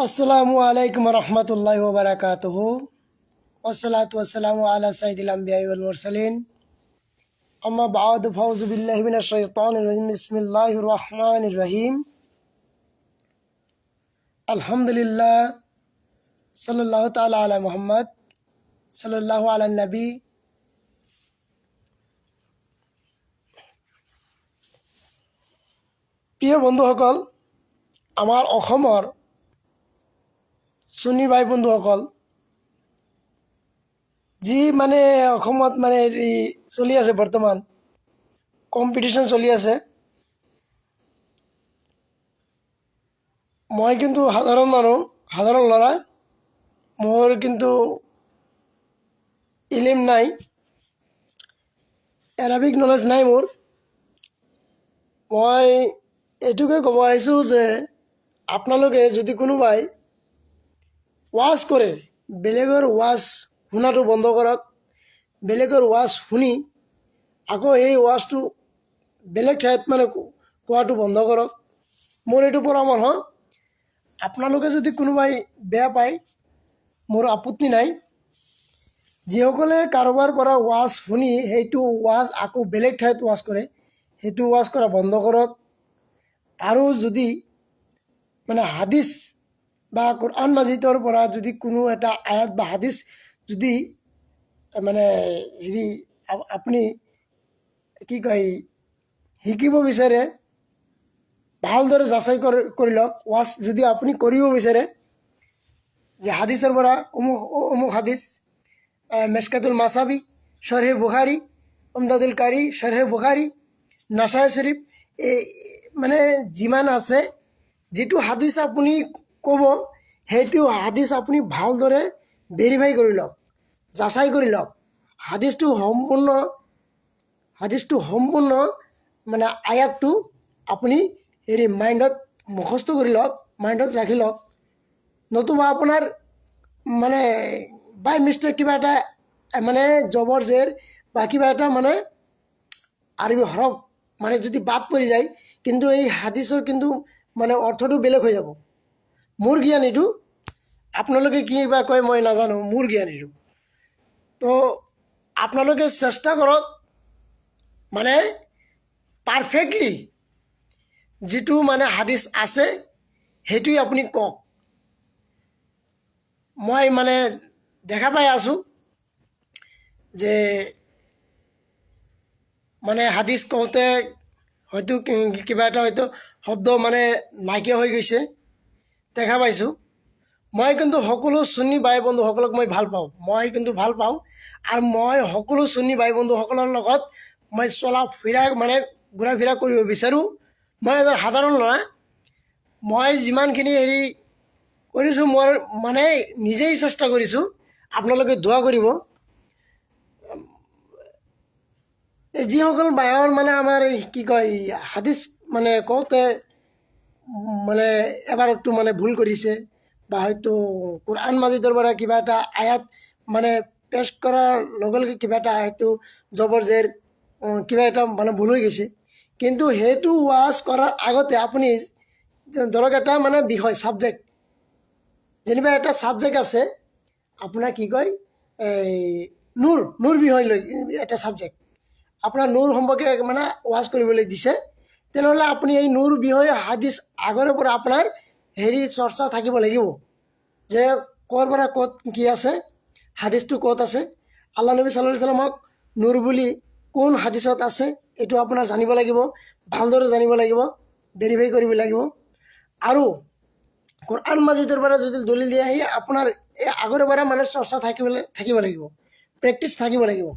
আসসালামু আলাইকুম রহমতুল্লাহ ওবরাকাতুহ ওয়াসসালাতু ওয়াসসালামু আলা সাইয়্যিদিল আমবিয়াই ওয়াল মুরসালিন আম্মা বা'দু ফাউযু বিল্লাহি মিনাশ শাইতানির রাজিম বিসমিল্লাহির রহমানির রহিম আলহামদুলিল্লাহ সাল্লাল্লাহু তাআলা আলা মুহাম্মদ সাল্লাল্লাহু আলা নবী। প্রিয় বন্ধুসকল, আমাৰ অসমৰ সুন্নী ভাই বন্ধুসকল, যি অসমত চলি আছে, বৰ্তমান কম্পিটিশ্যন চলি আছে। মই কিন্তু সাধাৰণ মানুহ, সাধাৰণ ল'ৰা, মোৰ কিন্তু ইলিম নাই, এৰাবিক নলেজ নাই মোৰ। মই এইটোকে ক'ব আহিছোঁ যে আপোনালোকে যদি কোনোবাই ৱাচ কৰে, বেলেগৰ ৱাচ শুনাটো বন্ধ কৰক। বেলেগৰ ৱাচ শুনি আকৌ এই ৱাচটো বেলেগ ঠাইত কোৱাটো বন্ধ কৰক। মোৰ এইটো পৰামৰ্শ। আপোনালোকে যদি কোনোবাই বেয়া পায়, মোৰ আপত্তি নাই। যিসকলে কাৰোবাৰ পৰা ৱাচ শুনি সেইটো ৱাচ আকৌ বেলেগ ঠাইত ৱাচ কৰে, সেইটো ৱাচ কৰা বন্ধ কৰক। আৰু যদি হাদিছ বা কোৰআন মাজিদৰ পৰা যদি কোনো এটা আয়াত বা হাদিছ যদি আপুনি কি কয় শিকিব বিচাৰে, ভালদৰে যাচাই কৰি লওক। ৱাচ যদি আপুনি কৰিব বিচাৰে যে হাদিছৰ পৰা অমুক হাদিছ, মেশকাতুল মাসাবি, শৰহে বুখাৰী, উমদাতুল কাৰী, শৰহে বুখাৰী, নাসাই শৰীফ, এই যিমান আছে, যিটো হাদিছ আপুনি ক'ব সেইটো হাদিছ আপুনি ভালদৰে ভেৰিফাই কৰি লওক, যাচাই কৰি লওক। হাদিছটো সম্পূৰ্ণ আয়াতটো আপুনি মাইণ্ডত মুখস্থ কৰি লওক, মাইণ্ডত ৰাখি লওক। নতুবা আপোনাৰ বাই মিষ্টেক কিবা এটা জবৰ জেৰ বা কিবা এটা আৰবী হৰফ যদি বাদ পৰি যায়, কিন্তু এই হাদিছৰ কিন্তু অৰ্থটো বেলেগ হৈ যাব। মোৰ জ্ঞান এইটো, আপোনালোকে কি বা কয় মই নাজানো, মোৰ জ্ঞান এইটো। তো আপোনালোকে চেষ্টা কৰক পাৰফেক্টলি যিটো হাদিছ আছে সেইটোৱে আপুনি কওক। মই দেখা পাই আছোঁ যে হাদিছ কওঁতে হয়তো কিবা এটা হয়তো শব্দ নাইকিয়া হৈ গৈছে, দেখা পাইছোঁ। মই কিন্তু সকলো সুন্নী ভাই বন্ধুসকলক মই ভাল পাওঁ, আৰু মই সকলো সুন্নী ভাই বন্ধুসকলৰ লগত মই চলা ফুৰা ঘূৰা ফিৰা কৰিব বিচাৰোঁ। মই এজন সাধাৰণ ল'ৰা, মই যিমানখিনি কৰিছোঁ, মোৰ নিজেই চেষ্টা কৰিছোঁ। আপোনালোকে দোৱা কৰিব। যিসকল বায়ৰ আমাৰ কি কয় হাদিছ কওঁতে এবাৰতো ভুল কৰিছে, বা হয়তো কোৰআন মাজিদৰ পৰা কিবা এটা আয়াত পেছ কৰাৰ লগে লগে কিবা এটা হয়তো জবৰ জেৰ কিবা এটা ভুল হৈ গৈছে। কিন্তু সেইটো ৱাচ কৰাৰ আগতে আপুনি ধৰক এটা বিষয়, ছাবজেক্ট, যেনিবা এটা ছাবজেক্ট আছে আপোনাৰ কি কয় এই নূৰ বিষয় লৈ এটা ছাবজেক্ট আপোনাৰ নূৰ সম্পৰ্কে ৱাচ কৰিবলৈ দিছে, তেনেহ'লে আপুনি এই নূৰ বিষয়ে হাদিছ আগৰে পৰা আপোনাৰ চৰ্চা থাকিব লাগিব যে ক'ৰ পৰা ক'ত কি আছে, হাদিছটো ক'ত আছে, আল্লাহ নবী সাল্লাল্লাহু আলাইহি ওয়াসাল্লামক নূৰ বুলি কোন হাদিছত আছে, এইটো আপোনাৰ জানিব লাগিব, ভালদৰে জানিব লাগিব, ভেৰিফাই কৰিব লাগিব। আৰু কোৰআন মাজিদৰ পৰা যদি দলিল দিয়ে, সেই আপোনাৰ এই আগৰে পৰা চৰ্চা থাকিব লাগিব, প্ৰেক্টিচ থাকিব লাগিব।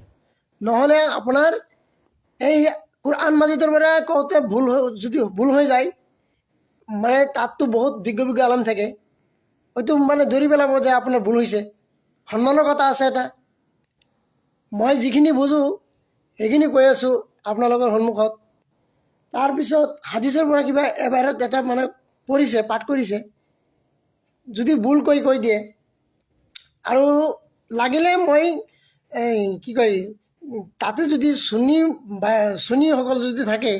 নহ'লে আপোনাৰ এই কোৰআন মাজিদৰ পৰা কওঁতে যদি ভুল হৈ যায়, তাততো বহুত বিজ্ঞ আলম থাকে, হয়তো ধৰি পেলাব যে আপোনাৰ ভুল হৈছে। সন্মানৰ কথা আছে এটা। মই যিখিনি বুজোঁ সেইখিনি কৈ আছোঁ আপোনালোকৰ সন্মুখত। তাৰপিছত হাদিছৰ পৰা কিবা এবাৰত এটা পঢ়িছে, পাঠ কৰিছে, যদি ভুল কৈ দিয়ে, আৰু লাগিলে মই এই কি কয় তাতে যদি সুন্নীসকল যদি থাকে,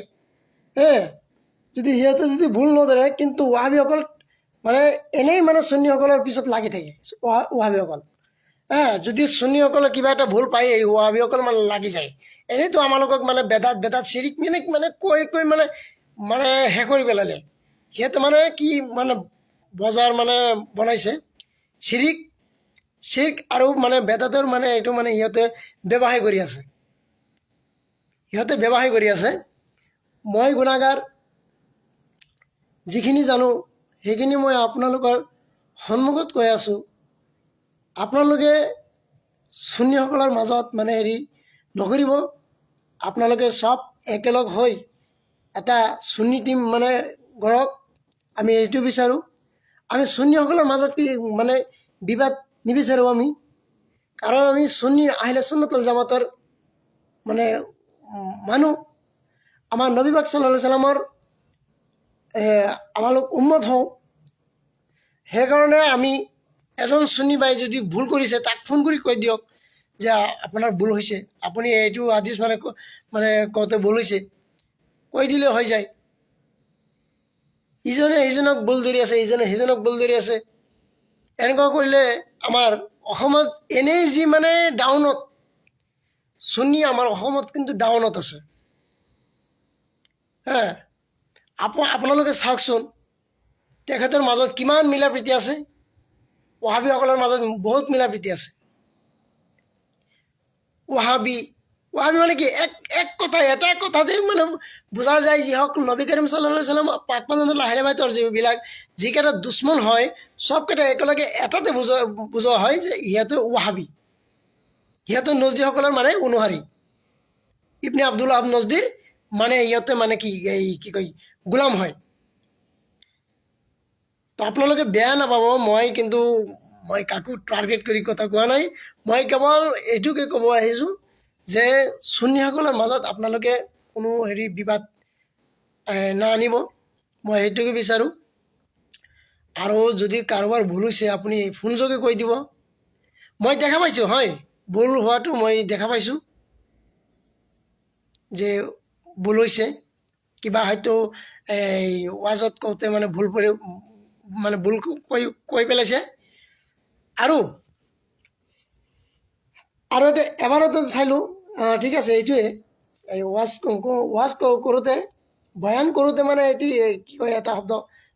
যদি সিহঁতে যদি ভুল নধৰে, কিন্তু ৱাহাবীসকল মানে এনেই মানে চুন্নীসকলৰ পিছত লাগি থাকে ওহাবীসকল। যদি চুন্নীসকলে কিবা এটা ভুল পায় এই ওহাবীসকল মানে লাগি যায়। এনেইতো আমালোকক মানে বেদাত বেদাত চিৰিক মানে মানে কৈ কৈ মানে মানে শেষ কৰি পেলালে। সিহঁতে মানে কি মানে বজাৰ মানে বনাইছে চিৰিক চিৰিক আৰু মানে বেদাতৰ মানে এইটো মানে সিহঁতে ব্যৱসায় কৰি আছে। সিহঁতে ব্যৱসায় কৰি আছে। মই গুণাগাৰ, যিখিনি জানো সেইখিনি মই আপোনালোকৰ সন্মুখত কৈ আছোঁ। আপোনালোকে চুন্নীসকলৰ মাজত মানে হেৰি নকৰিব। আপোনালোকে চব একেলগ হৈ এটা চুন্নী টিম মানে গঢ়ক। আমি এইটো বিচাৰোঁ। আমি চুন্নীসকলৰ মাজত কি মানে বিবাদ নিবিচাৰোঁ আমি, কাৰণ আমি চুন্নী আহিলে সুন্নতুল জামাতৰ মানে মানুহ। আমাৰ নবী পাক সাল্লাল্লাহু আলাইহি সাল্লামৰ আমালোক উম্মত হওঁ। সেইকাৰণে আমি এজন চুন্নী বাই যদি ভুল কৰিছে তাক ফোন কৰি কৈ দিয়ক যে আপোনাৰ ভুল হৈছে, আপুনি এইটো হাদিছ মানে মানে কওঁতে ভুল হৈছে, কৈ দিলে হৈ যায়। ইজনে সিজনক ভুল ধৰি আছে, ইজনে সিজনক ভুল ধৰি আছে। এনেকুৱা কৰিলে আমাৰ অসমত এনেই যি মানে ডাউনত চুন্নী আমাৰ অসমত কিন্তু ডাউনত আছে। আপোনালোকে চাওকচোন তেখেতৰ মাজত কিমান মিলা প্ৰীতি আছে। ওহাবীসকলৰ মাজত বহুত মিলা প্ৰীতি আছে। ওহাবী মানে কি এক কথা এটা কথাতে মানে বুজা যায়, যিসকল নবী কৰিম সাল্লাল্লাহু আলাইহি সাল্লাম পাক পাঞ্জাবৰ লাহেৰে বাইতৰ যিবিলাক যিকেইটা দুশ্মন হয় চবকেইটা একেলগে এটাতে বুজোৱা হয় যে সিহঁতে ওহাবী, সিহঁতে নজদীসকলৰ মানে অনুসাৰী। ইবনে আব্দুল আব নজদীৰ মানে সিহঁতে মানে কি এই কি কয় গোলাম হয়। তো আপোনালোকে বেয়া নাপাব, মই কাকো টাৰ্গেট কৰি কথা কোৱা নাই। মই কেৱল এইটোকে ক'ব আহিছোঁ যে চুন্নীসকলৰ মাজত আপোনালোকে কোনো হেৰি বিবাদ নাআনিব, মই সেইটোকে বিচাৰোঁ। আৰু যদি কাৰোবাৰ ভুল হৈছে আপুনি ফোনযোগে কৈ দিব। মই দেখা পাইছোঁ, হয়, ভুল হোৱাটো মই দেখা পাইছোঁ যে ভুল হৈছে, কিবা হয়তো এই ৱাজত কওঁতে মানে ভুল কৈ পেলাইছে। আৰু এটা এবাৰতো চালোঁ, ঠিক আছে, এইটোৱে এই ৱাজ কৰোঁতে বয়ান কৰোঁতে মানে এটি কি কয় এটা শব্দ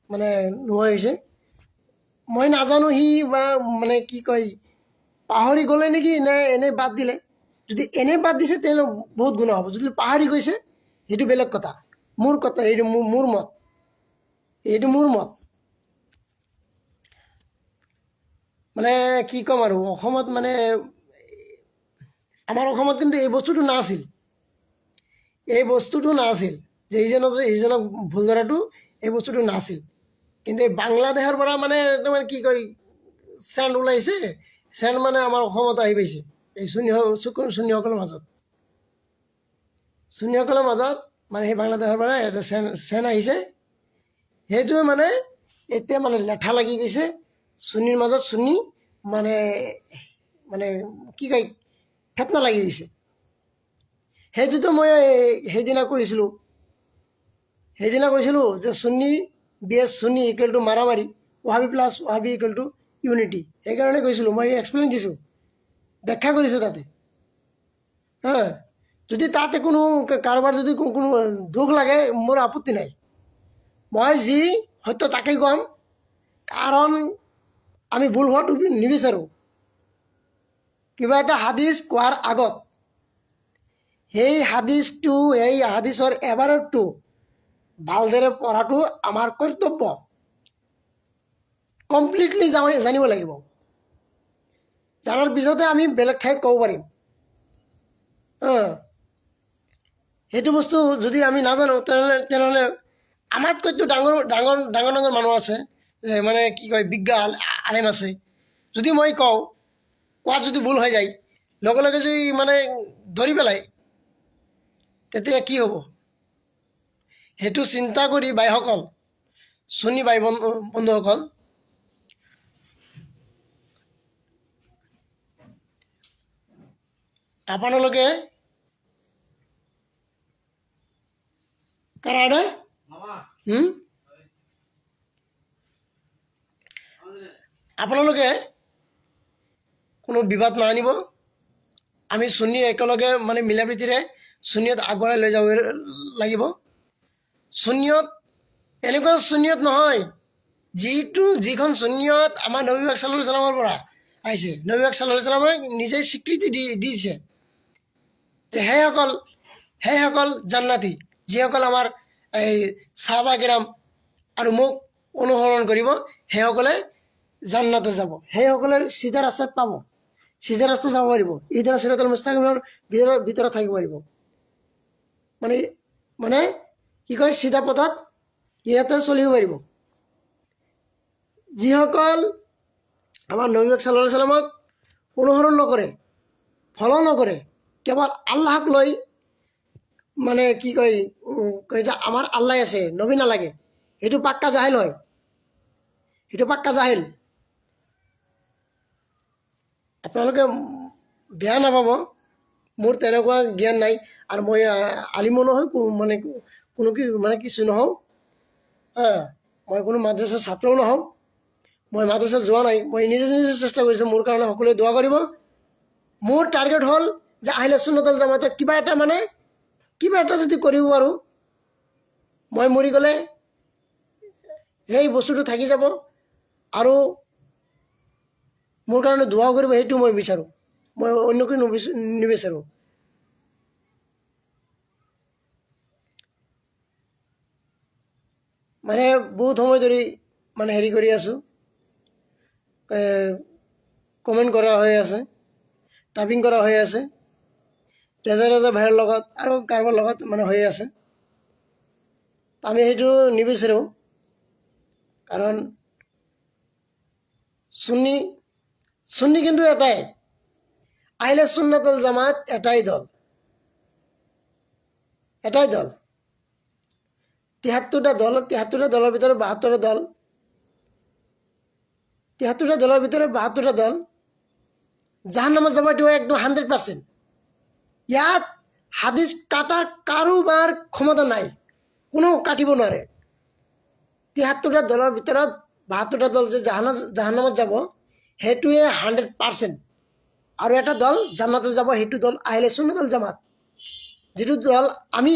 মানে নোহোৱা হৈছে। মই নাজানো সি বা মানে কি কয় পাহৰি গ'লে নেকি নে এনেই বাদ দিলে। যদি এনেই বাদ দিছে তেনেহ'লে বহুত গুণা হ'ব। যদি পাহৰি গৈছে সেইটো বেলেগ কথা। মোৰ কথা এইটো মোৰ মত, এইটো মোৰ মত। মানে কি ক'ম আৰু, অসমত মানে আমাৰ অসমত কিন্তু এই বস্তুটো নাছিল। এই বস্তুটো নাছিল যে ইজনক ভুল ধৰাটো, এই বস্তুটো নাছিল। কিন্তু এই বাংলাদেশৰ পৰা মানে তাৰমানে কি কয় চেণ্ড ওলাইছে, চেণ্ড মানে আমাৰ অসমত আহি পাইছে এই চুন্নীসকলৰ মাজত। চুন্নীসকলৰ মাজত মানে সেই বাংলাদেশৰ পৰা এটা চেণ্ড আহিছে। সেইটোৱে মানে এতিয়া মানে লেঠা লাগি গৈছে চুন্নীৰ মাজত। চুন্নী মানে মানে কি কয় ফেটনা লাগি গৈছে। সেইটোতো মই সেইদিনা কৈছিলোঁ যে চুন্নী চুন্নী ইকুৱেল টু মাৰামাৰি, ওহাবী প্লাছ ওহাবী ইকুৱেল টু ইউনিটি। সেইকাৰণে কৈছিলোঁ, মই এক্সপ্লেইন দিছোঁ, ব্যাখ্যা কৰিছোঁ তাতে। যদি তাতে কাৰোবাৰ যদি কোনো দুখ লাগে মোৰ আপত্তি নাই, মই যি সত্য তাকেই ক'ম, কাৰণ আমি ভুল হোৱাটো নিবিচাৰোঁ। কিবা এটা হাদিছ কোৱাৰ আগত সেই হাদিছৰ এবাৰতো ভালদৰে পঢ়াটো আমাৰ কৰ্তব্য, কমপ্লিটলি জানিব লাগিব। জানাৰ পিছতে আমি বেলেগ ঠাইত ক'ব পাৰিম। সেইটো বস্তু যদি আমি নাজানো তেনেহ'লে আমাতকৈতো ডাঙৰ ডাঙৰ ডাঙৰ ডাঙৰ মানুহ আছে, মানে কি কয় বিজ্ঞ আলেম আছে। যদি মই কওঁ, কোৱাত যদি ভুল হৈ যায় লগে লগে যদি মানে ধৰি পেলাই, তেতিয়া কি হ'ব? সেইটো চিন্তা কৰি বাইসকল, চুন্নী বাই বন্ধুসকল, আপোনালোকে কাৰাডে আপোনালোকে কোনো বিবাদ নানিব। আমি সুন্নি একেলগে মানে মিলা প্ৰীতিৰে সুন্নিয়ত আগবঢ়াই লৈ যাব লাগিব। সুন্নিয়ত এনেকুৱা সুন্নিয়ত নহয় যিখন সুন্নিয়ত আমাৰ নবী পাক সাল্লাল্লাহু আলাইহি সাল্লামৰ পৰা আহিছে। নবী পাক সাল্লাল্লাহু আলাইহি সাল্লামে নিজেই স্বীকৃতি দিছে যে সেইসকল জান্নাতি, যিসকল আমাৰ এই সাহাবা কিৰাম আৰু মোক অনুসৰণ কৰিব, সেইসকলে জান্নাতত যাব, সেইসকলে চিধা ৰাস্তাত পাব, চিধা ৰাস্তা যাব পাৰিব, ইহদিনা সিৰাতাল মুস্তাকিমৰ ভিতৰত থাকিব পাৰিব। মানে মানে কি কয়, চিধা পথত ইহঁতে চলিব পাৰিব। যিসকল আমাৰ নবী পাক সাল্লাল্লাহু আলাইহি সাল্লামক অনুসৰণ নকৰে, ফলো নকৰে, কেৱল আল্লাহক লৈ মানে কি কয় যে আমাৰ আল্লাহ আছে, নবী নালাগে, সেইটো পাক্কা জাহেল হয়, সেইটো পাক্কা জাহেল। আপোনালোকে বেয়া নাপাব, মোৰ তেনেকুৱা জ্ঞান নাই আৰু মই আলিমো নহয়, মানে কিছু নহওঁ। মই কোনো মাদ্ৰাছাৰ ছাত্ৰও নহওঁ, মই মাদ্ৰাছাত যোৱা নাই, মই নিজে চেষ্টা কৰিছোঁ। মোৰ কাৰণে সকলোৱে দোৱা কৰিব। মোৰ টাৰ্গেট হ'ল যে আহিলে সুন্নাত ওয়াল জামাতত কিবা এটা যদি কৰিব পাৰোঁ, মই মৰি গ'লে সেই বস্তুটো থাকি যাব আৰু মোৰ কাৰণে দোৱা কৰিব, সেইটো মই বিচাৰোঁ। মই অন্যকে নিবিচাৰোঁ। মানে বহুত সময় ধৰি মানে হেৰি কৰি আছোঁ, কমেণ্ট কৰা হৈ আছে, টাইপিং কৰা হৈ আছে, ৰেজা ভাইৰ লগত আৰু কাৰোবাৰ লগত মানে হৈ আছে। আমি সেইটো নিবিচাৰোঁ, কাৰণ সুন্নি কিন্তু এটাই, আহিলে সুন্নাত ওয়াল জামাত এটাই দল। ৭৩টা দল, ৭৩টা দলের ভিতরে ৭২টা দল, ৭৩টা দলের ভিতরে ৭২টা দল জাহান্নামত যাব, এটো একদম 100%। ইয়াত হাদিস কাটার কাৰোবাৰ ক্ষমতা নাই, কোনো কাটিব নোৱাৰে। ৭৩টা দলেৰ ভিতৰত ৭২টা দল যে জাহান্নামত যাব, সেইটোৱে 100%। আৰু এটা দল জান্নাতে যাব, সেইটো দল আহিলে সুন্নাত ওয়াল জামাত, যিটো দল আমি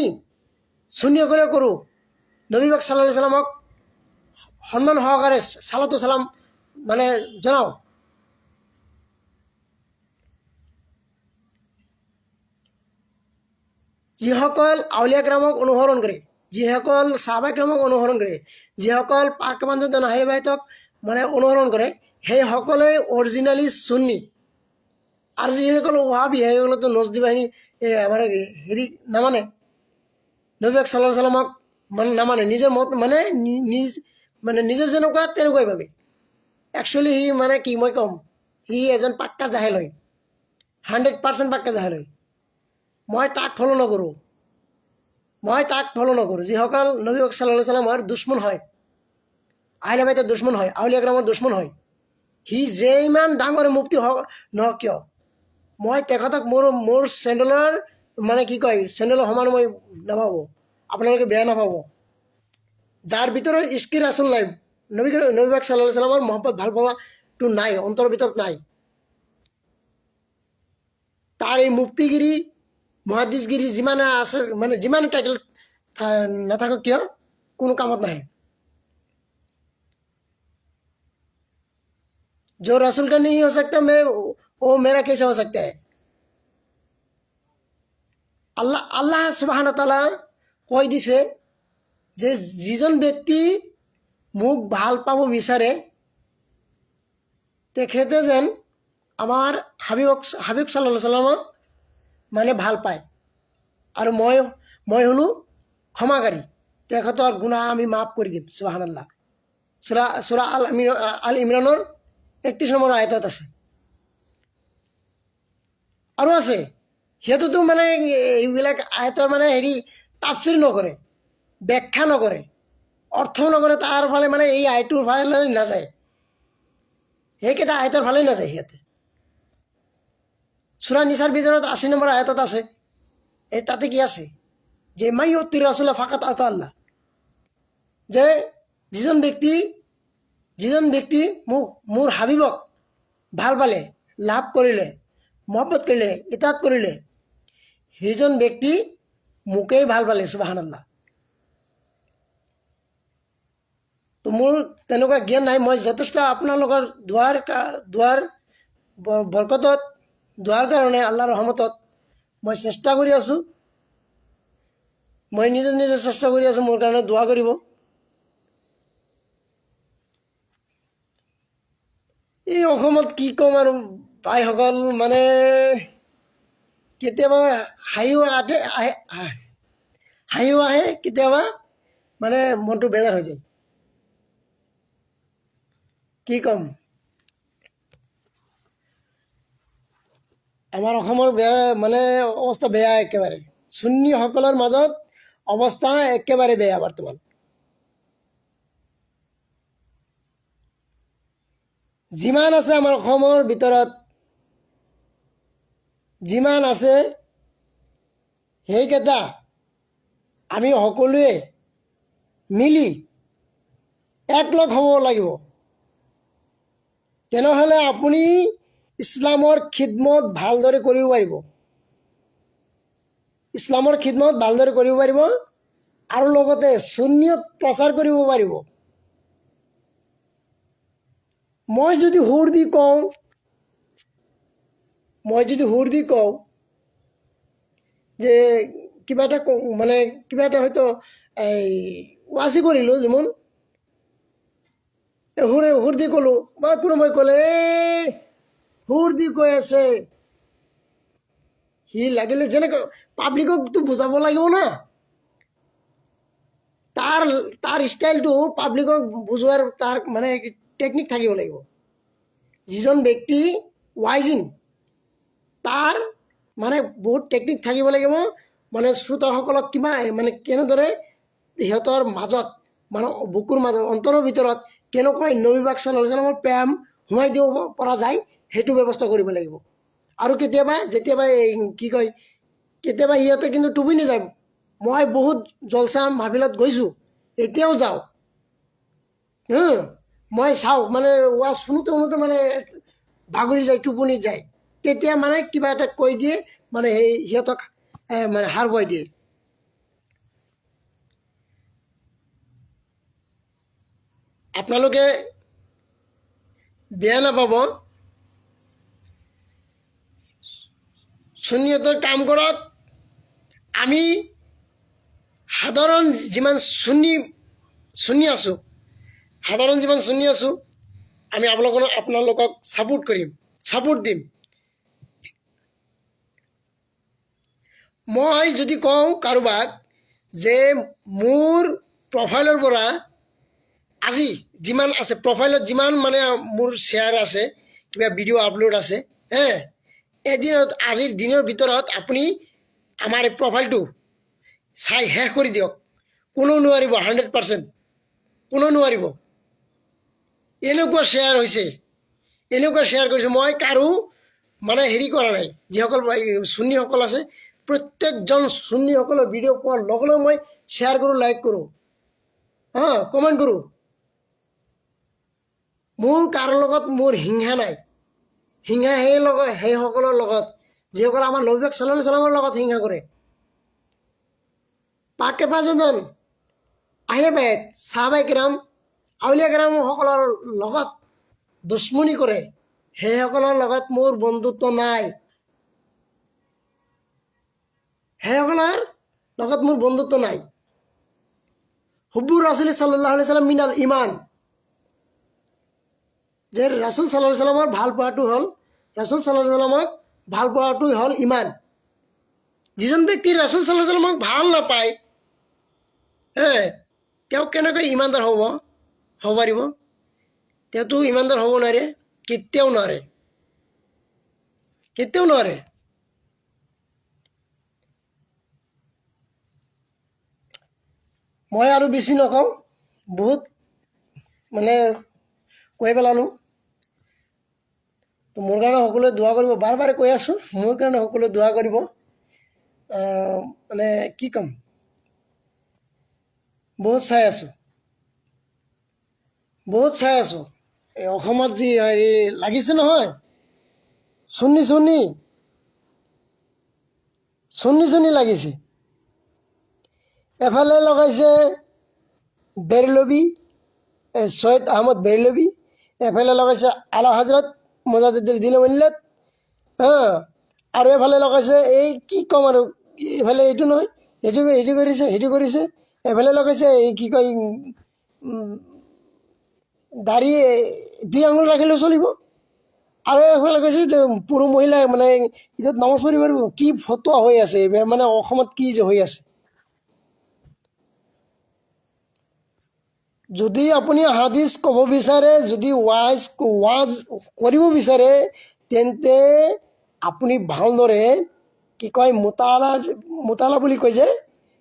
সুন্নিসকলে কৰোঁ। নবী পাক সাল্লাল্লাহু আলাইহি সাল্লামক সন্মান সহকাৰে সালাতু সালাম মানে জনাওঁ। যিসকল আউলিয়া কিৰামক অনুসৰণ কৰে, যিসকল সাহাবা কিৰামক অনুসৰণ কৰে, যিসকল পাক পাঞ্জতন আহলে বাইতক মানে অনুসৰণ কৰে, সেইসকলে অৰিজিনেলি সুন্নি। আৰ যিসকল ওহাবি, সেইসকলে তো নজদি বাহিনী আমাৰ হেৰি নামানে, নবী পাক সাল্লাল্লাহু আলাইহি সাল্লামক নামানে, নিজেৰ মত মানে নিজে যেনেকুৱা তেনেকুৱাই ভাবে। একচুৱেলি সি মানে কি মই ক'ম, সি এজন পাক্কা জাহেল হয়, 100% পাক্কা জাহেল হয়। মই তাক ফলো নকৰোঁ, যিসকল নবী পাক সাল্লাল্লাহু আলাইহি সাল্লামৰ দুশ্মন হয়, আহলে বাইতৰ দুশ্মন হয়, আউলিয়া কিৰামৰ দুশ্মন হয়, সি যে ইমান ডাঙৰ মুফতি নহওক কিয়, মই তেখেতক মোৰ চেণ্ডেলৰ মানে কি কয়, চেণ্ডেলৰ সমান মই নাভাবোঁ। আপোনালোকে বেয়া নাপাব। যাৰ ভিতৰত ইস্কি ৰাসুল নাই, নবী পাক সাল্লাল্লাহু আলাইহি সাল্লামৰ মহব্বত ভাল পোৱাটো নাই, অন্তৰৰ ভিতৰত নাই, তাৰ এই মুফতিগিৰি মুহাদ্দিছগিৰি যিমানে আছে, মানে যিমান টাইটেল নাথাকক কিয়, কোনো কামত নাহে। जो रसूल का नहीं हो सकता, वो मेरा कैसे हो सकता है। আল্লাহ সুবহানাহু ওয়া তাআলা কৈ দিছে যে যিজন ব্যক্তি মোক ভাল পাব বিচাৰে, তেখেতে যেন আমাৰ হাবিব সাল্লাল্লাহু আলাইহি সাল্লামক মানে ভাল পায়, আৰু মই হলো ক্ষমাকাৰী, তেখেতৰ গুনাহ আমি মাফ কৰি দিম। সুবহানাল্লাহ। সূৰা আল ইমৰানেৰ ৩১ নম্বৰ আয়াতত আছে, আৰু আছে। সিহঁতেতো মানে এইবিলাক আয়াতৰ মানে হেৰি তাফসীৰ নকৰে, ব্যাখ্যা নকৰে, অৰ্থ নকৰে, তাৰ ফালে মানে এই আয়াতটোৰ ফালে নাযায়, সেইকেইটা আয়াতৰ ফালে নাযায় সিহঁতে। সূৰা নিসাৰ ভিতৰত ৮০ নম্বৰ আয়াতত আছে, এই তাতে কি আছে যে মাই ইউতিৰ ৰাসূলা ফাকাত আতা আল্লাহ, যে যিজন ব্যক্তি যিজন ব্যক্তি মোৰ হাবিবক ভাল পালে, লাভ কৰিলে, মহব্বত কৰিলে, ইতাত কৰিলে, সেইজন ব্যক্তি মোকেই ভাল পালে। সুবহানাল্লাহ। তো মোৰ তেনেকুৱা জ্ঞান নাই। মই যথেষ্ট আপোনালোকৰ দুৱাৰ বৰকতত, দুৱাৰ কাৰণে আল্লাহৰ ৰহমতত মই চেষ্টা কৰি আছোঁ। মই নিজে চেষ্টা কৰি আছোঁ, মোৰ কাৰণে দোৱা কৰিব। এই অসমত কি ক'ম আৰু ভাইসকল, মানে কেতিয়াবা হাঁহিও আহে, কেতিয়াবা মানে মনটো বেজাৰ হৈ যায়। কি ক'ম, আমাৰ অসমৰ মানে অৱস্থা বেয়া একেবাৰে। সুন্নীসকলৰ মাজত অৱস্থা একেবাৰে বেয়া বৰ্তমান। যিমান আছে আমাৰ অসমৰ ভিতৰত, যিমান আছে সেইকেইটা আমি সকলোৱে মিলি একলগ হ'ব লাগিব। তেনেহ'লে আপুনি ইছলামৰ খিদমত ভালদৰে কৰিব পাৰিব, ইছলামৰ খিদমত ভালদৰে কৰিব পাৰিব, আৰু লগতে সুন্নিয়ত প্ৰচাৰ কৰিব পাৰিব। মই যদি সুৰ দি কওঁ যে কিবা এটা হয়তো এই ৱাজি কৰিলোঁ, যেমন সুৰ দি ক'লোঁ, বা কোনোবাই ক'লে সুৰ দি কৈ আছে, সি লাগিলে যেনেকৈ পাব্লিককতো বুজাব লাগিব না, তাৰ ষ্টাইলটো পাব্লিকক বুজোৱাৰ তাৰ মানে টেকনিক থাকিব লাগিব। যিজন ব্যক্তি ৱাইজিং, তাৰ মানে বহুত টেকনিক থাকিব লাগিব। মানে শ্ৰোতাসকলক মানে কেনেদৰে সিহঁতৰ মাজত, মানে বুকুৰ মাজত, অন্তৰৰ ভিতৰত কেনেকৈ নবী পাক সাল্লাল্লাহু আলাইহি ওয়াসাল্লামৰ প্ৰেম সোমাই দিব পৰা যায়, সেইটো ব্যৱস্থা কৰিব লাগিব। আৰু যেতিয়াবা কি কয়, কেতিয়াবা সিহঁতে কিন্তু টোপনি যায়। মই বহুত জলচা মাহফিলত গৈছোঁ, এতিয়াও যাওঁ। মই চাওঁ, মানে ৱাজ শুনোতে মানে ভাগৰি যায়, টোপনি যায়। তেতিয়া মানে কিবা এটা কৈ দিয়ে, মানে সিহঁতক মানে হাৰ বই দিয়ে। আপোনালোকে বেয়া নাপাব, সুন্নিয়তৰ কাম কৰক। আমি সাধাৰণ যিমান সুন্নি আছোঁ, আমি আপোনালোকক ছাপোৰ্ট দিম। মই যদি কওঁ কাৰোবাক যে মোৰ প্ৰফাইলৰ পৰা আজি যিমান আছে, প্ৰফাইলত যিমান মানে মোৰ শ্বেয়াৰ আছে, কিবা ভিডিঅ' আপলোড আছে, আজিৰ দিনৰ ভিতৰত আপুনি আমাৰ এই প্ৰফাইলটো চাই শেষ কৰি দিয়ক। কোনো নোৱাৰিব, 100%, কোনো নোৱাৰিব। এনেকুৱা শ্বেয়াৰ কৰিছে, মই কাৰো মানে হেৰি কৰা নাই। যিসকল সুন্নীসকল আছে, প্ৰত্যেকজন সুন্নীসকলৰ ভিডিঅ' পোৱাৰ লগে লগে মই শ্বেয়াৰ কৰোঁ, লাইক কৰোঁ, কমেণ্ট কৰোঁ। মোৰ কাৰো লগত মোৰ হিংসা নাই। হিংসা সেইসকলৰ লগত যিসকলে আমাৰ নবী পাক সাল্লাল্লাহু আলাইহি ওয়াসাল্লামৰ লগত হিংসা কৰে। পাকে পাঁচজন আহলে বাইত, সাহাবায়ে কেৰাম, আউলিয়া কেৰামসকলৰ লগত দুশ্মনী কৰে, সেইসকলৰ লগত মোৰ বন্ধুত্ব নাই। হুব্বুৰ ৰাছুলি সাল্লাল্লাহু আলাইহি ওয়াসাল্লাম মিনাল ইমান, যে ৰাছুল সাল্লাল্লাহু আলাইহি ওয়াসাল্লামৰ ভাল পোৱাটোই হ'ল ইমান। যিজন ব্যক্তি ৰাছুল সাল্লাল্লাহু আলাইহি ওয়াসাল্লামক ভাল নাপায়, তেওঁ কেনেকৈ ইমানদাৰ হ'ব পাৰিব? তেওঁতো ইমানদাৰ হ'ব নোৱাৰে, কেতিয়াও নোৱাৰে। মই আৰু বেছি নকওঁ, বহুত মানে কৈ পেলালোঁ। মোৰ কাৰণে সকলোৱে দোৱা কৰিব, বাৰে কৈ আছোঁ, মোৰ কাৰণে সকলোৱে দোৱা কৰিব। মানে কি ক'ম, বহুত চাই আছোঁ, বহুত চাই আছোঁ এই অসমত যি হেৰি লাগিছে নহয়, চুন্নি চুন্নি চুন্নি চুন্নি লাগিছে। এফালে লগাইছে বেৰলবি, সৈয়দ আহমদ বেৰলবি, এফালে লগাইছে আলা হজৰত মুজাদ্দিদুল দিন মিল্লাত, হ্যাঁ, আৰু এফালে লগাইছে এই কি ক'ম আৰু, এফালে এইটো নহয় এইটো কৰিছে, সেইটো কৰিছে, এফালে লগাইছে এই কি কয় দাড়ি 2 আঙুল ৰাখিলেও চলিব, আৰু এফালে কৈছে যে পুৰুষ মহিলাই মানে ঈদত নামাজ পঢ়িব পাৰিব। কি ফটোৱা হৈ আছে এইবাৰ, মানে অসমত কি যে হৈ আছে। যদি আপুনি হাদিছ ক'ব বিচাৰে, যদি ৱাজ কৰিব বিচাৰে, তেন্তে আপুনি ভালদৰে কি কয় মোতালা বুলি কয় যে,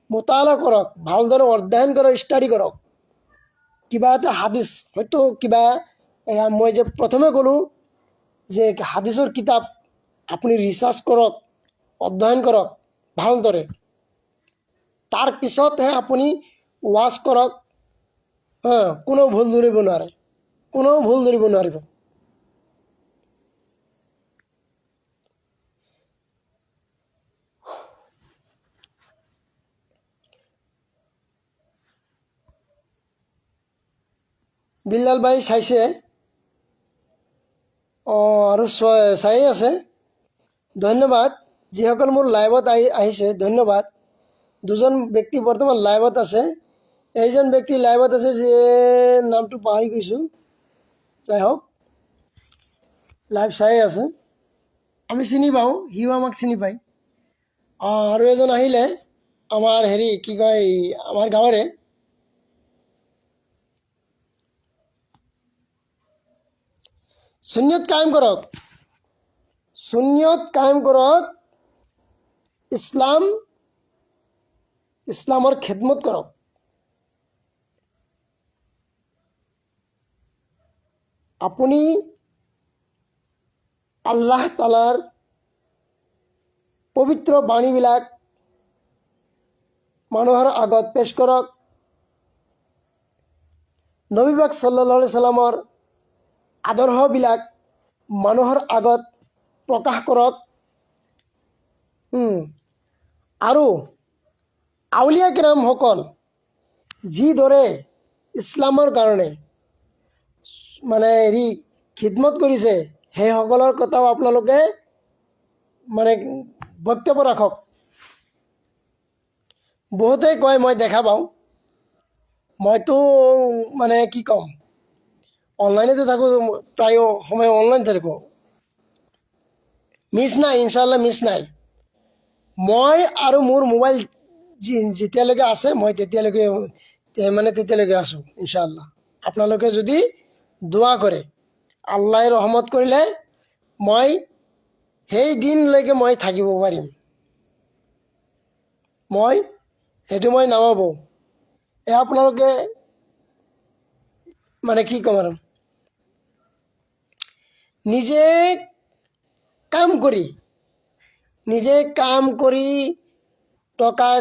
মোতালা কৰক, ভালদৰে অধ্যয়ন কৰক, ষ্টাডি কৰক। কিবা এটা হাদিছ হয়তো কিবা মই যে প্ৰথমে ক'লোঁ যে হাদিছৰ কিতাপ আপুনি ৰিচাৰ্চ কৰক, অধ্যয়ন কৰক ভালদৰে, তাৰপিছতহে আপুনি ৱাজ কৰক। কোনেও ভুল ধৰিব নোৱাৰে, কোনেও ভুল ধৰিব নোৱাৰিব। বিল্লাল ভাই চাইছে, আৰু চাই আছে, ধন্যবাদ। যিসকল মোৰ লাইভত আহিছে ধন্যবাদ। 2জন ব্যক্তি বৰ্তমান লাইভত আছে, এইজন ব্যক্তি লাইভত আছে যে নামটো পাহৰি গৈছোঁ, যাই হওক লাইভ চাই আছে, আমি চিনি পাওঁ, সিও আমাক চিনি পায়। আৰু এজন আহিলে আমাৰ হেৰি কি কয় আমাৰ গাঁৱৰে, সুন্নিয়ত কায়েম কৰক, সুন্নিয়ত কায়েম কৰক, ইছলামৰ খেদমত কৰক। আপুনি আল্লাহ তালাৰ পবিত্ৰ বাণীবিলাক মানুহৰ আগত পেশ কৰক, নবী পাক সাল্লাল্লাহু আলাইহি সাল্লামৰ আদৰ্শবিলাক মানুহৰ আগত প্ৰকাশ কৰক। আৰু আউলিয়া কিৰামসকল যিদৰে ইছলামৰ কাৰণে মানে হেৰি খিদমত কৰিছে, সেইসকলৰ কথাও আপোনালোকে মানে বক্তব্য ৰাখক। বহুতেই কয় মই দেখা পাওঁ, মইতো মানে কি ক'ম, অনলাইনতে থাকোঁ, প্ৰায় সময় অনলাইন থাকোঁ, মিছ নাই, ইনশাল্লাহ মিছ নাই। মই আৰু মোৰ মোবাইল যেতিয়ালৈকে আছে, মই তেতিয়ালৈকে আছোঁ ইনশাল্লাহ। আপোনালোকে যদি দোৱা কৰে, আল্লাহে ৰহমত কৰিলে মই সেই দিনলৈকে মই থাকিব পাৰিম, সেইটো মই নাভাবোঁ। আপোনালোকে মানে কি ক'ম আৰু, নিজে কাম কৰি টকা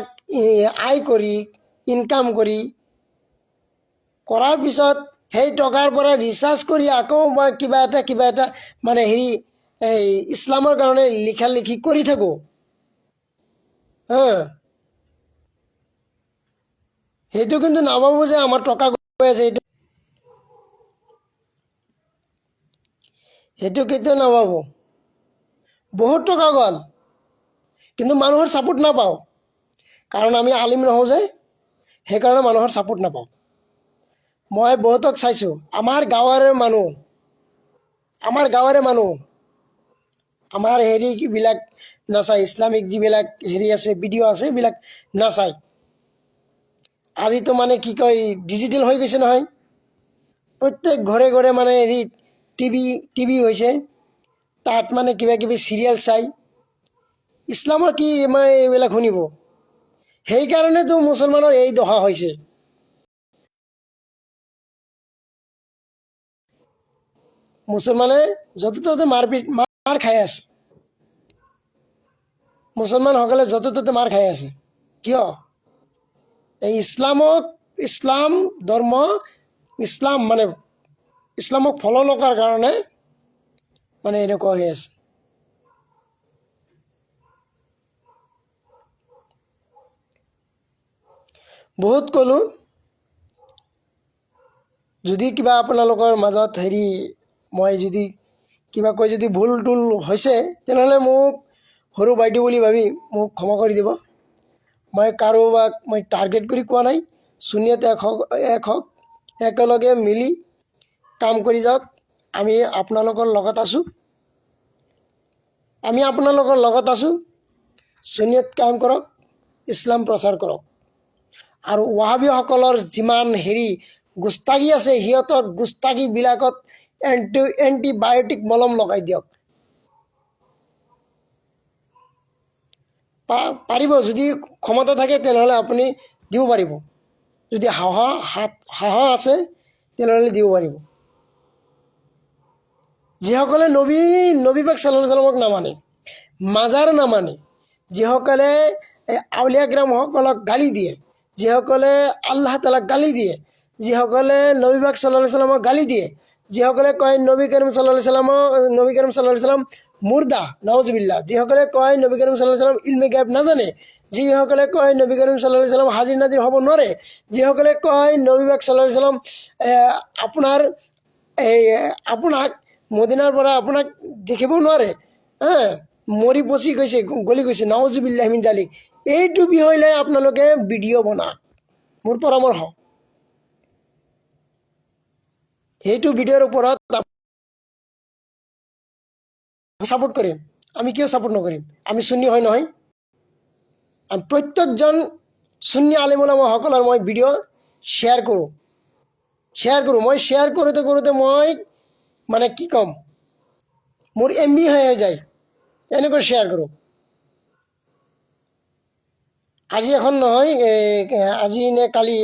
আয় কৰি, ইনকাম কৰাৰ পিছত সেই টকাৰ পৰা ৰিচাৰ্জ কৰি আকৌ মই কিবা এটা মানে হেৰি এই ইছলামৰ কাৰণে লিখি কৰি থাকোঁ। সেইটো কিন্তু নাভাবোঁ যে আমাৰ টকা গৈ আছে, সেইটো কেতিয়াও নাভাবোঁ। বহুত টকা গ'ল, কিন্তু মানুহৰ ছাপোৰ্ট নাপাওঁ, কাৰণ আমি আলিম নহওঁ যে, সেইকাৰণে মানুহৰ ছাপোৰ্ট নাপাওঁ। মই বহুতক চাইছোঁ, আমাৰ গাঁৱৰে মানুহ আমাৰ হেৰিবিলাক নাচায়, ইছলামিক যিবিলাক হেৰি আছে, ভিডিঅ' আছে, এইবিলাক নাচায়। আজিতো মানে কি কয় ডিজিটেল হৈ গৈছে নহয়, প্ৰত্যেক ঘৰে ঘৰে মানে হেৰি টিভি হৈছে, তাত মানে কিবা কিবি চিৰিয়েল চাই, ইছলামৰ কি মানে এইবিলাক শুনিব। সেইকাৰণেতো মুছলমানৰ এই দশা হৈছে। মুছলমানে য'তে ত'তে মাৰ খাই আছে, মুছলমানসকলে য'তে ত'তে মাৰ খাই আছে। কিয়? এই ইছলাম ধৰ্ম, ইছলাম মানে ইছলামক ফলো নকৰাৰ কাৰণে মানে এনেকুৱা হৈ আছে। বহুত ক'লোঁ, যদি কিবা আপোনালোকৰ মাজত মই যদি কিবা কৈ যদি ভুল টুল হৈছে তেনেহ'লে মোক সৰু বাইদেউ বুলি ভাবি মোক ক্ষমা কৰি দিব। মই কাৰোবাক মই টাৰ্গেট কৰি কোৱা নাই। সুন্নিয়ত এক হওক, একেলগে মিলি কাম কৰি যাওক। আমি আপোনালোকৰ লগত আছোঁ, সুন্নিয়ত কাম কৰক, ইছলাম প্ৰচাৰ কৰক। আৰু ৱাহাবীসকলৰ যিমান গুস্তাগী আছে, সিহঁতৰ গুস্তাগীবিলাকত এণ্টিবায়'টিক মলম লগাই দিয়ক। পাৰিব, যদি ক্ষমতা থাকে তেনেহ'লে আপুনি দিব পাৰিব। যদি সাহস আছে তেনেহ'লে দিব পাৰিব। যিসকলে নবী পাক সাল্লাল্লাহু আলাইহি ওয়াসাল্লামক নামানে, মাজাৰ নামানে, যিসকলে আউলিয়া কিৰামসকলক গালি দিয়ে, যিসকলে আল্লাহ তাআলাক গালি দিয়ে, যিসকলে নবী পাক সাল্লাল্লাহু আলাইহি ওয়াসাল্লামক গালি দিয়ে, যিসকলে কয় নবী করিম সাল্লাল্লাহু আলাইহি ওয়াসাল্লাম মুৰ্দা, নাউজুবিল্লাহ, যিসকলে কয় নবী করিম সাল্লাল্লাহু আলাইহি ওয়াসাল্লাম ইলমে গায়ব নাজানে, যিসকলে কয় নবী করিম সাল্লাল্লাহু আলাইহি ওয়াসাল্লাম হাজিৰ নাজিৰ হ'ব নোৱাৰে, যিসকলে কয় নবী পাক সাল্লাল্লাহু আলাইহি ওয়াসাল্লাম আপোনাক মদিনাৰ পৰা আপোনাক দেখিব নোৱাৰে, মৰি পচি গৈছে, গলি গৈছে, নাউজুবিল্লাহ মিন জালিক। এইটো বিষয় লৈ আপোনালোকে ভিডিঅ' বনাওক, মোৰ পৰামৰ্শ। সেইটো ভিডিঅ'ৰ ওপৰত সাপোৰ্ট কৰিম। আমি কিয় সাপোৰ্ট নকৰিম? আমি সুন্নি হয় নহয়? আমি প্ৰত্যেকজন সুন্নি আলিম ওলামাসকলৰ মই ভিডিঅ' শ্বেয়াৰ কৰোঁ। মই শ্বেয়াৰ কৰোঁতে মই মানে কি ক'ম, মোৰ MB হৈ যায়, এনেকৈ শ্বেয়াৰ কৰোঁ। আজি এখন নহয়, আজি নে কালি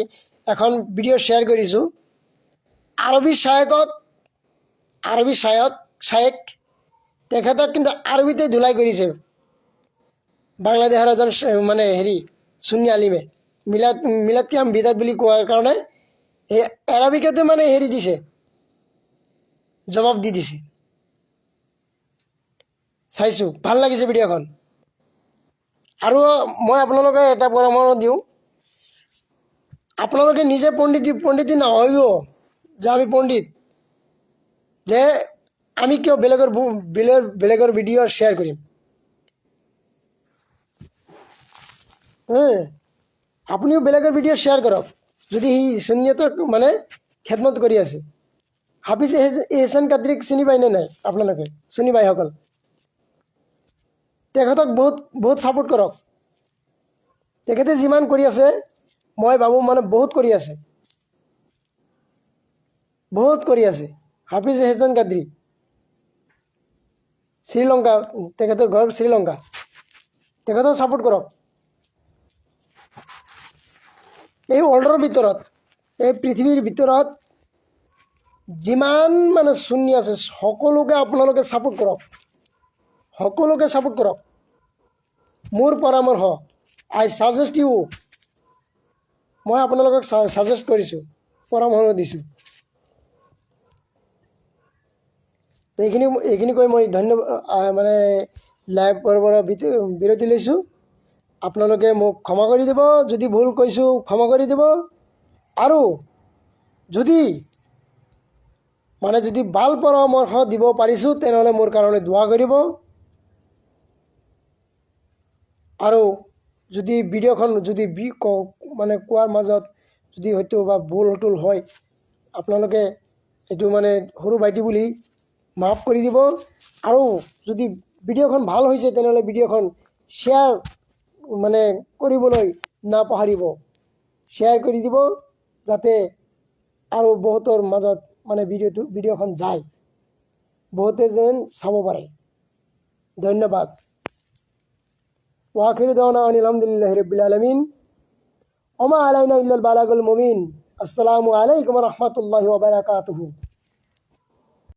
এখন ভিডিঅ' শ্বেয়াৰ কৰিছোঁ। আৰবী শায়েক তেখেতক কিন্তু আৰবিতে ধুলাই কৰিছে বাংলাদেশৰ এজন মানে সুন্নি আলিমে। মিলাদ কিয়াম বিদাত বুলি কোৱাৰ কাৰণে এই আৰবিকতে মানে দিছে, জবাব দি দিছে। চাইছোঁ, ভাল লাগিছে ভিডিঅ'খন। আৰু মই আপোনালোকে এটা পৰামৰ্শ দিওঁ, আপোনালোকে নিজে পণ্ডিত নহয় যে আমি পণ্ডিত, যে আমি কিয় বেলেগৰ ভিডিঅ' শ্বেয়াৰ কৰিম। আপুনিও বেলেগৰ ভিডিঅ' শ্বেয়াৰ কৰক, যদি সি সুন্নিয়তৰ মানে খেদমত কৰি আছে। হাফিজ এহছান কাদৰীক চিনি পায়নে নাই আপোনালোকে, সুন্নি ভাইসকল? তেখেতক বহুত ছাপোৰ্ট কৰক। তেখেতে যিমান কৰি আছে মই ভাবোঁ মানে বহুত কৰি আছে। হাফিজ এহছান কাদৰী শ্ৰীলংকা, তেখেতৰ ঘৰ শ্ৰীলংকা। তেখেতক ছাপোৰ্ট কৰক। এই ৱৰ্ল্ডৰ ভিতৰত, এই পৃথিৱীৰ ভিতৰত যিমান মানে সুন্নি আছে সকলোকে আপোনালোকে ছাপোৰ্ট কৰক। মোৰ পৰামৰ্শ, আই ছাজেষ্ট ইউ, মই আপোনালোকক ছাজেষ্ট কৰিছোঁ, পৰামৰ্শ দিছোঁ। এইখিনি কৈ মই মানে লাইভৰ পৰা বিৰতি লৈছোঁ। আপোনালোকে মোক ক্ষমা কৰি দিব, যদি ভুল কৈছোঁ ক্ষমা কৰি দিব। আৰু যদি ভাল পৰামৰ্শ দিব পাৰিছোঁ তেনেহ'লে মোৰ কাৰণে দোৱা কৰিব। আৰু যদি ভিডিঅ'খন মানে কোৱাৰ মাজত যদি হয়তো বা ভুল টুল হয়, আপোনালোকে এইটো মানে সৰু ভাইটি বুলি মাফ কৰি দিব। আৰু যদি ভিডিঅ'খন ভাল হৈছে তেনেহ'লে ভিডিঅ'খন শ্বেয়াৰ মানে কৰিবলৈ নাপাহৰিব, শ্বেয়াৰ কৰি দিব, যাতে আৰু বহুতৰ মাজত মানে ভিডিঅ'খন যায়, বহুতে যেন চাব পাৰে। ধন্যবাদ। ওয়াখির দাওয়ানা আলহামদুলিল্লাহি রাব্বিল আলামিন ওয়া মা আলাইনা ইল্লাল বালাগুল মুবিন। আসসালামু আলাইকুম ওয়া রাহমাতুল্লাহি ওয়া বারাকাতুহু।